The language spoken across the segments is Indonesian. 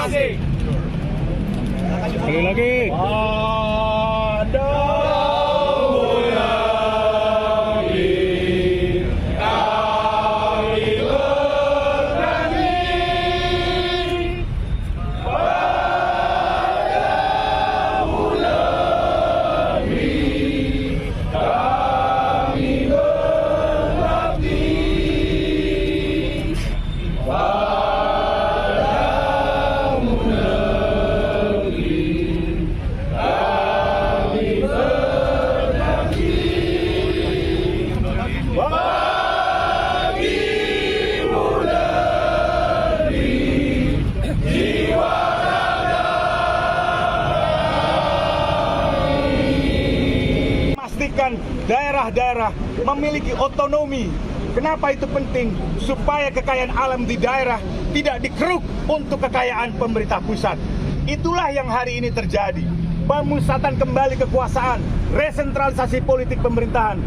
reformasi. Sekali lagi. Pastikan daerah-daerah memiliki otonomi. Kenapa itu penting? Supaya kekayaan alam di daerah tidak dikeruk untuk kekayaan pemerintah pusat. Itulah yang hari ini terjadi. Pemusatan kembali kekuasaan, resentralisasi politik pemerintahan.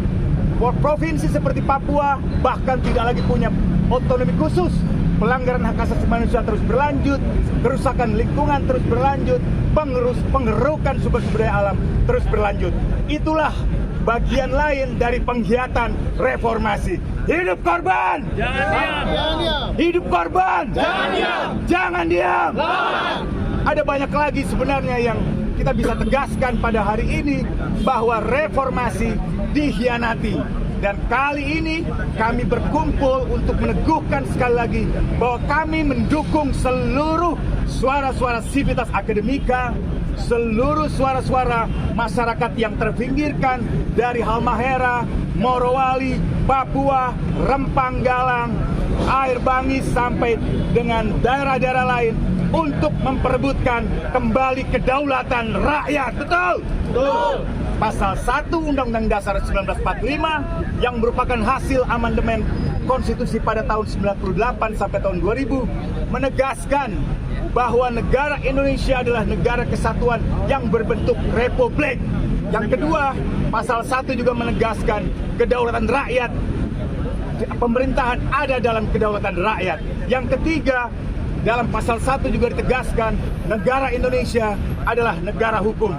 Provinsi seperti Papua bahkan tidak lagi punya otonomi khusus. Pelanggaran hak asasi manusia terus berlanjut, kerusakan lingkungan terus berlanjut, pengerukan sumber-sumber daya alam terus berlanjut. Itulah bagian lain dari pengkhianatan reformasi. Hidup korban! Jangan diam! Hidup korban! Jangan diam! Jangan diam! Lawan! Ada banyak lagi sebenarnya yang kita bisa tegaskan pada hari ini bahwa reformasi dikhianati. Dan kali ini kami berkumpul untuk meneguhkan sekali lagi bahwa kami mendukung seluruh suara-suara sivitas akademika, seluruh suara-suara masyarakat yang terpinggirkan dari Halmahera, Morowali, Papua, Rempang Galang, Air Bangis sampai dengan daerah-daerah lain untuk memperebutkan kembali kedaulatan rakyat. Betul? Betul. Pasal 1 Undang-Undang Dasar 1945 yang merupakan hasil amandemen konstitusi pada tahun 98 sampai tahun 2000 menegaskan bahwa negara Indonesia adalah negara kesatuan yang berbentuk republik. Yang kedua, pasal 1 juga menegaskan kedaulatan rakyat. Pemerintahan ada dalam kedaulatan rakyat. Yang ketiga, dalam pasal 1 juga ditegaskan negara Indonesia adalah negara hukum.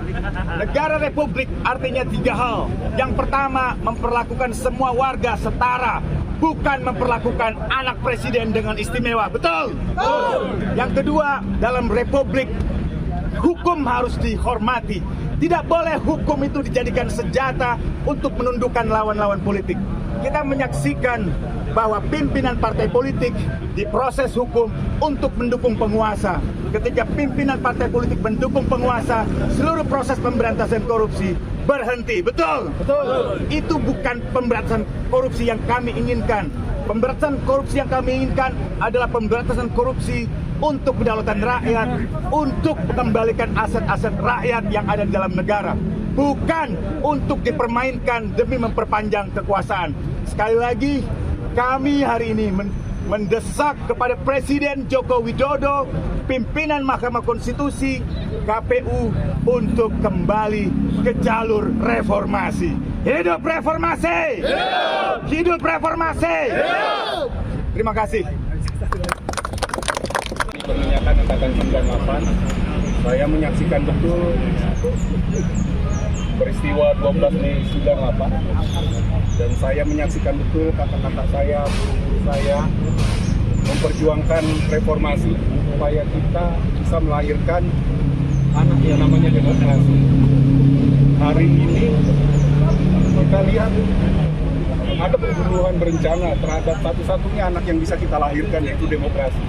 Negara republik artinya 3 hal. Yang pertama, memperlakukan semua warga setara, bukan memperlakukan anak presiden dengan istimewa. Betul? Betul. Yang kedua, dalam republik hukum harus dihormati. Tidak boleh hukum itu dijadikan senjata untuk menundukkan lawan-lawan politik. Kita menyaksikan bahwa pimpinan partai politik diproses hukum untuk mendukung penguasa. Ketika pimpinan partai politik mendukung penguasa, seluruh proses pemberantasan korupsi berhenti. Betul? Betul. Itu bukan pemberantasan korupsi yang kami inginkan. Pemberantasan korupsi yang kami inginkan adalah pemberantasan korupsi untuk kedaulatan rakyat, untuk mengembalikan aset-aset rakyat yang ada di dalam negara. Bukan untuk dipermainkan demi memperpanjang kekuasaan. Sekali lagi, kami hari ini mendesak kepada Presiden Joko Widodo, pimpinan Mahkamah Konstitusi, KPU untuk kembali ke jalur reformasi. Hidup reformasi! Hidup! Hidup reformasi! Hidup! Terima kasih. Pernyataan angkatan 98, saya menyaksikan betul peristiwa 12 Mei 98 dan saya menyaksikan betul kata-kata saya, guru saya memperjuangkan reformasi supaya kita bisa melahirkan anak yang namanya demokrasi. Hari ini kita lihat ada pembunuhan berencana terhadap satu-satunya anak yang bisa kita lahirkan, yaitu demokrasi.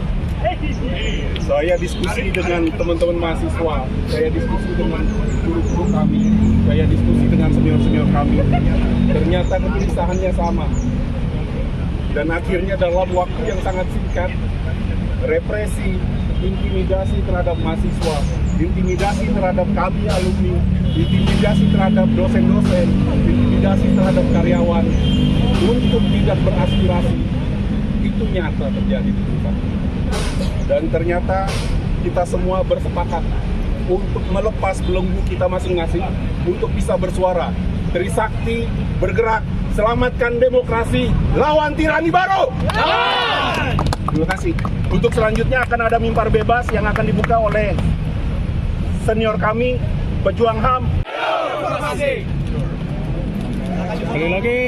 Saya diskusi dengan teman-teman mahasiswa, saya diskusi dengan guru-guru kami, saya diskusi dengan senior-senior kami. Ternyata kegelisahannya sama. Dan akhirnya dalam waktu yang sangat singkat, represi, intimidasi terhadap mahasiswa, intimidasi terhadap kami alumni, intimidasi terhadap dosen-dosen, intimidasi terhadap karyawan untuk tidak beraspirasi, itu nyata terjadi di tempat. Dan ternyata kita semua bersepakat untuk melepas belenggu kita masing-masing untuk bisa bersuara. Trisakti bergerak, selamatkan demokrasi, lawan tirani baru. Terima kasih. Untuk selanjutnya akan ada mimbar bebas yang akan dibuka oleh senior kami, pejuang HAM. Terima kasih. Sekali lagi.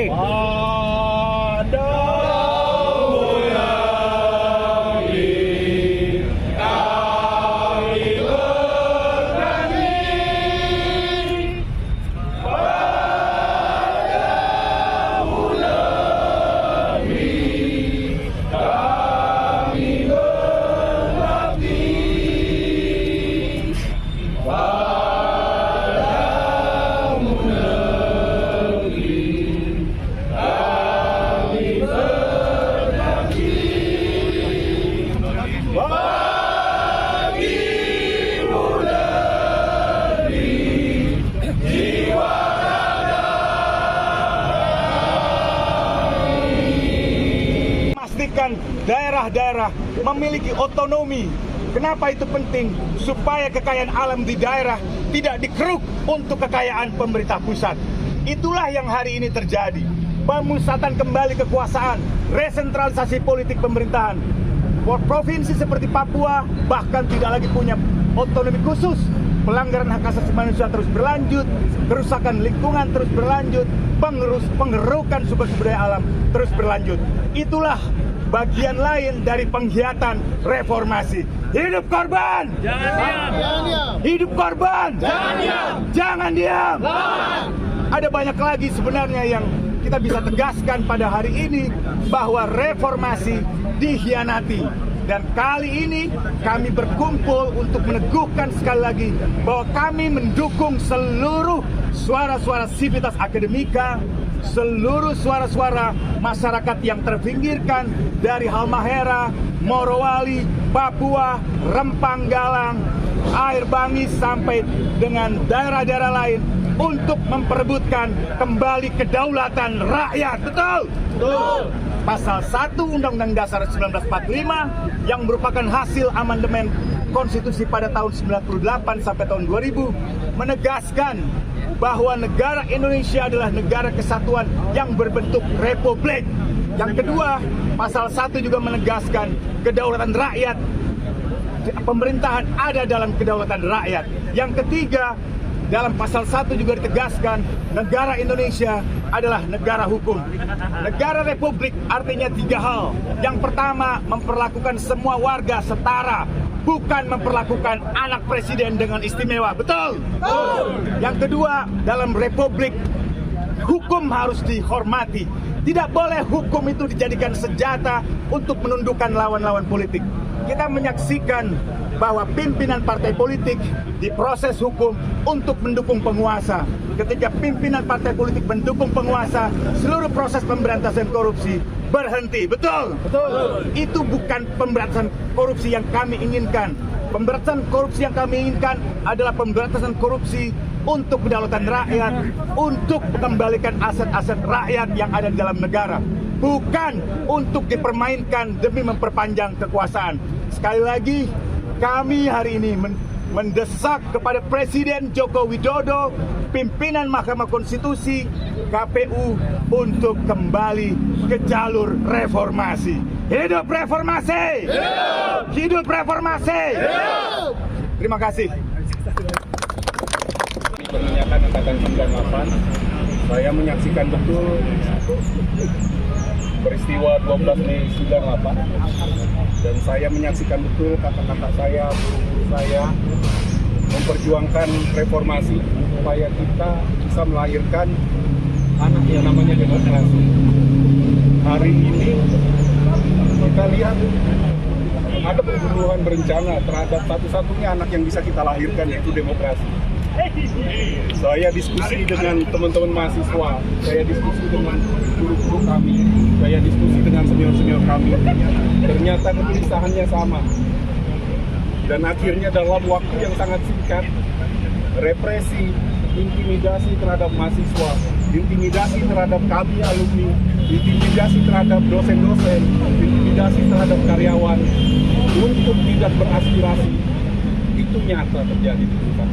Memastikan daerah-daerah memiliki otonomi. Kenapa itu penting? Supaya kekayaan alam di daerah tidak dikeruk untuk kekayaan pemerintah pusat. Itulah yang hari ini terjadi. Pemusatan kembali kekuasaan, resentralisasi politik pemerintahan. Provinsi seperti Papua bahkan tidak lagi punya otonomi khusus. Pelanggaran hak asasi manusia terus berlanjut, kerusakan lingkungan terus berlanjut, pengerukan sumber-sumber daya alam terus berlanjut. Itulah bagian lain dari pengkhianatan reformasi. Hidup korban! Jangan diam. Hidup korban! Jangan diam. Jangan diam! Lawan. Ada banyak lagi sebenarnya yang kita bisa tegaskan pada hari ini bahwa reformasi dikhianati. Dan kali ini kami berkumpul untuk meneguhkan sekali lagi bahwa kami mendukung seluruh suara-suara sivitas akademika, seluruh suara-suara masyarakat yang terpinggirkan dari Halmahera, Morowali, Papua, Rempang Galang, Air Bangis sampai dengan daerah-daerah lain untuk memperebutkan kembali kedaulatan rakyat. Betul? Betul. Pasal 1 Undang-Undang Dasar 1945 yang merupakan hasil amandemen konstitusi pada tahun 98 sampai tahun 2000 menegaskan bahwa negara Indonesia adalah negara kesatuan yang berbentuk republik. Yang kedua, pasal 1 juga menegaskan kedaulatan rakyat. Pemerintahan ada dalam kedaulatan rakyat. Yang ketiga, dalam pasal 1 juga ditegaskan negara Indonesia adalah negara hukum. Negara republik artinya 3 hal. Yang pertama, memperlakukan semua warga setara, bukan memperlakukan anak presiden dengan istimewa. Betul? Betul. Yang kedua, dalam republik hukum harus dihormati. Tidak boleh hukum itu dijadikan senjata untuk menundukkan lawan-lawan politik. Kita menyaksikan bahwa pimpinan partai politik diproses hukum untuk mendukung penguasa. Ketika pimpinan partai politik mendukung penguasa, seluruh proses pemberantasan korupsi berhenti. Betul? Betul. Itu bukan pemberantasan korupsi yang kami inginkan. Pemberantasan korupsi yang kami inginkan adalah pemberantasan korupsi untuk kedaulatan rakyat, untuk mengembalikan aset-aset rakyat yang ada di dalam negara. Bukan untuk dipermainkan demi memperpanjang kekuasaan. Sekali lagi, kami hari ini mendesak kepada Presiden Joko Widodo, pimpinan Mahkamah Konstitusi, KPU untuk kembali ke jalur reformasi. Hidup reformasi! Hidup! Hidup reformasi! Hidup! Terima kasih. Peminyakan angkatan 98, saya menyaksikan betul peristiwa 12 Mei 98 dan saya menyaksikan betul kakak-kakak saya, guru saya memperjuangkan reformasi supaya kita bisa melahirkan anak yang namanya demokrasi. Hari ini kita lihat ada pembunuhan berencana terhadap satu-satunya anak yang bisa kita lahirkan, yaitu demokrasi. Saya diskusi dengan teman-teman mahasiswa, saya diskusi dengan guru-guru kami, saya diskusi dengan senior-senior kami. Ternyata kegelisahannya sama. Dan akhirnya dalam waktu yang sangat singkat, represi, intimidasi terhadap mahasiswa, intimidasi terhadap kami alumni, intimidasi terhadap dosen-dosen, intimidasi terhadap karyawan untuk tidak beraspirasi, itu nyata terjadi di kita.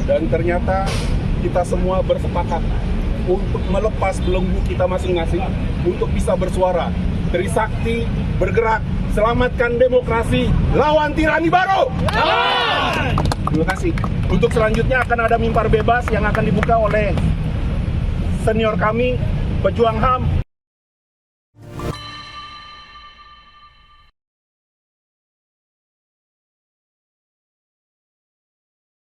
Dan ternyata kita semua bersepakat untuk melepas belenggu kita masing-masing untuk bisa bersuara, Trisakti bergerak, selamatkan demokrasi, lawan tirani baru. Terima kasih. Untuk selanjutnya akan ada mimbar bebas yang akan dibuka oleh senior kami, pejuang HAM,